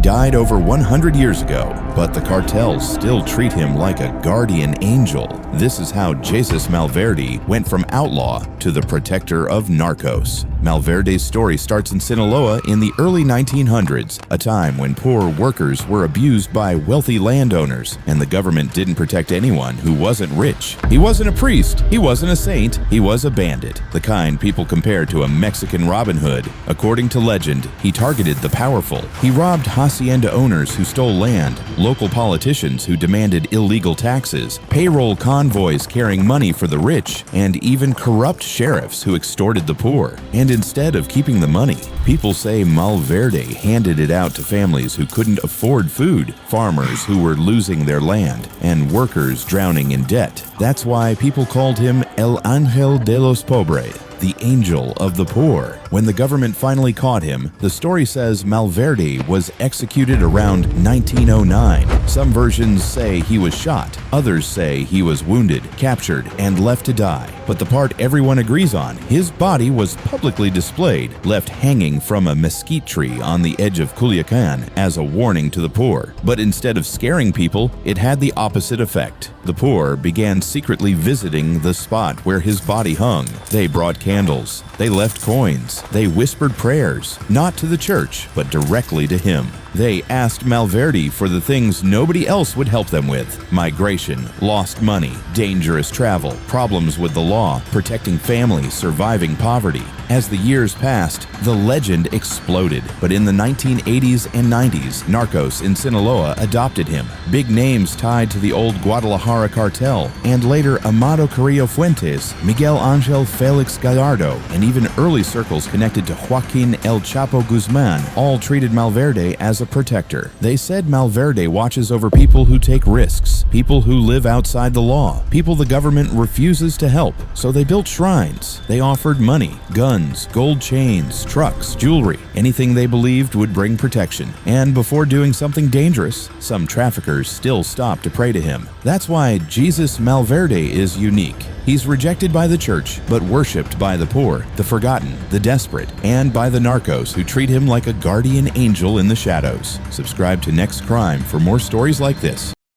He died over 100 years ago, but the cartels still treat him like a guardian angel. This is how Jesus Malverde went from outlaw to the protector of narcos. Malverde's story starts in Sinaloa in the early 1900s, a time when poor workers were abused by wealthy landowners, and the government didn't protect anyone who wasn't rich. He wasn't a priest, he wasn't a saint, he was a bandit, the kind people compare to a Mexican Robin Hood. According to legend, he targeted the powerful. He robbed hacienda owners who stole land, local politicians who demanded illegal taxes, payroll convoys carrying money for the rich, and even corrupt sheriffs who extorted the poor. And instead of keeping the money, people say Malverde handed it out to families who couldn't afford food, farmers who were losing their land, and workers drowning in debt. That's why people called him El Ángel de los Pobres, the angel of the poor. When the government finally caught him, the story says Malverde was executed around 1909. Some versions say he was shot, others say he was wounded, captured, and left to die. But the part everyone agrees on, his body was publicly displayed, left hanging from a mesquite tree on the edge of Culiacan as a warning to the poor. But instead of scaring people, it had the opposite effect. The poor began secretly visiting the spot where his body hung. They brought candles, they left coins, they whispered prayers, not to the church, but directly to him. They asked Malverde for the things nobody else would help them with: migration, lost money, dangerous travel, problems with the law, protecting families, surviving poverty. As the years passed, the legend exploded. But in the 1980s and 90s, narcos in Sinaloa adopted him. Big names tied to the old Guadalajara cartel, and later Amado Carrillo Fuentes, Miguel Ángel Felix Gallardo, and even early circles connected to Joaquin El Chapo Guzman all treated Malverde as a protector. They said Malverde watches over people who take risks, people who live outside the law, people the government refuses to help. So they built shrines. They offered money, guns, gold chains, trucks, jewelry, anything they believed would bring protection. And before doing something dangerous, some traffickers still stopped to pray to him. That's why Jesus Malverde is unique. He's rejected by the church, but worshipped by the poor, the forgotten, the desperate, and by the narcos who treat him like a guardian angel in the shadows. Subscribe to Next Crime for more stories like this.